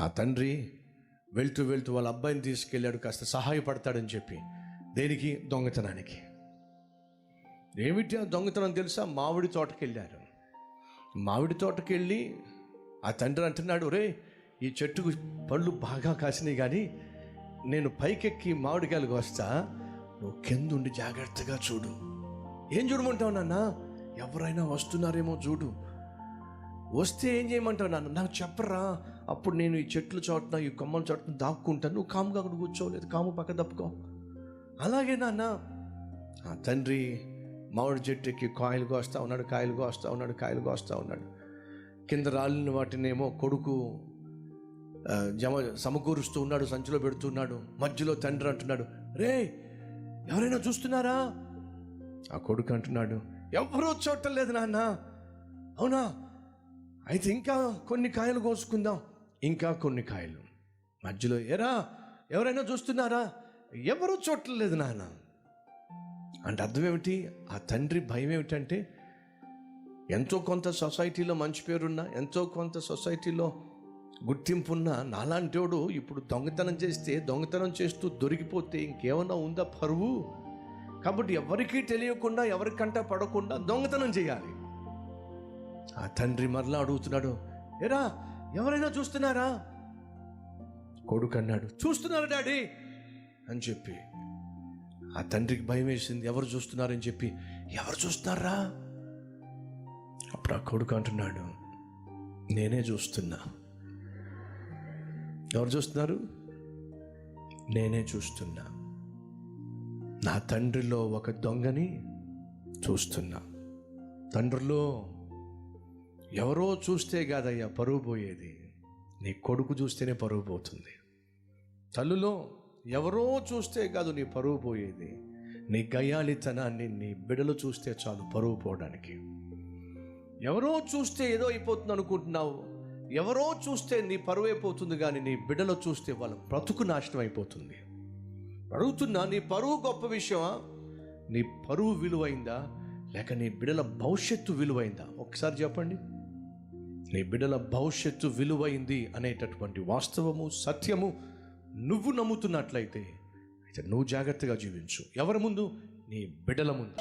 ఆ తండ్రి వెళ్తూ వెళ్తూ వాళ్ళ అబ్బాయిని తీసుకెళ్ళాడు, కాస్త సహాయపడతాడని చెప్పి. దేనికి? దొంగతనానికి. ఏమిటి ఆ దొంగతనం తెలుసా? మామిడి తోటకి వెళ్ళారు. మామిడి తోటకి వెళ్ళి ఆ తండ్రి అంటున్నాడు, రే ఈ చెట్టుకు పళ్ళు బాగా కాసినాయి, కానీ నేను పైకెక్కి మామిడికాయలు కోస్తా, నువ్వు కిందుండి జాగ్రత్తగా చూడు. ఏం చూడమంటావు నాన్న? ఎవరైనా వస్తున్నారేమో చూడు. వస్తే ఏం చేయమంటావు నాన్న? నాకు చెప్పరా, అప్పుడు నేను ఈ చెట్లు చోటన ఈ కొమ్మల చోటన దాక్కుంటాను, నువ్వు కాముగా అక్కడ కూర్చోలేదు, కాము పక్క తప్పుకో. అలాగే నాన్న. ఆ తండ్రి మామిడి చెట్టుకి కాయలు కోస్తా ఉన్నాడు, కాయలు కోస్తా ఉన్నాడు. కింద రాలిన వాటినేమో కొడుకు సమకూరుస్తూ ఉన్నాడు, సంచిలో పెడుతున్నాడు. మధ్యలో తండ్రి అంటున్నాడు, రే ఎవరైనా చూస్తున్నారా? ఆ కొడుకు అంటున్నాడు, ఎవరూ చూడలేదు నాన్న. అవునా, అయితే ఇంకా కొన్ని కాయలు కోసుకుందాం. ఇంకా కొన్ని కాయలు. మధ్యలో, ఏరా ఎవరైనా చూస్తున్నారా? ఎవరూ చూడలేదు నాన్న. అంటే అర్థం ఏమిటి? ఆ తండ్రి భయం ఏమిటంటే, ఎంతో కొంత సొసైటీలో మంచి పేరున్నా, ఎంతో కొంత సొసైటీలో గుర్తింపు ఉన్న నాలాంటోడు ఇప్పుడు దొంగతనం చేస్తే, దొంగతనం చేస్తూ దొరికిపోతే ఇంకేమన్నా ఉందా పరువు? కాబట్టి ఎవరికీ తెలియకుండా, ఎవరికంటా పడకుండా దొంగతనం చేయాలి. ఆ తండ్రి మరలా అడుగుతున్నాడు, ఏరా ఎవరైనా చూస్తున్నారా? కొడుకు అన్నాడు, చూస్తున్నారు డాడీ అని చెప్పి. ఆ తండ్రికి భయం వేసింది, ఎవరు చూస్తున్నారని చెప్పి. ఎవరు చూస్తున్నారా? అప్పుడు ఆ కొడుకు అంటున్నాడు, నేనే చూస్తున్నా. ఎవరు చూస్తున్నారు? నేనే చూస్తున్నా. నా తండ్రిలో ఒక దొంగని చూస్తున్నా. తండ్రిలో ఎవరో చూస్తే కాదయ్యా పరువు పోయేది, నీ కొడుకు చూస్తేనే పరువు పోతుంది. తల్లులో ఎవరో చూస్తే కాదు నీ పరువు పోయేది, నీ గయ్యాళితనాన్ని నీ బిడ్డలు చూస్తే చాలు పరువు పోవడానికి. ఎవరో చూస్తే ఏదో అయిపోతుంది అనుకుంటున్నావు, ఎవరో చూస్తే నీ పరువు అయిపోతుంది, కానీ నీ బిడ్డలో చూస్తే వాళ్ళ బ్రతుకు నాశనం అయిపోతుంది. అడుగుతున్నా, నీ పరువు గొప్ప విషయమా? నీ పరువు విలువైందా, లేక నీ బిడ్డల భవిష్యత్తు విలువైందా? ఒకసారి చెప్పండి. నీ బిడ్డల భవిష్యత్తు విలువైంది అనేటటువంటి వాస్తవము, సత్యము నువ్వు నమ్ముతున్నట్లయితే అయితే నువ్వు జాగ్రత్తగా జీవించు. ఎవరి ముందు? నీ బిడ్డల ముందు.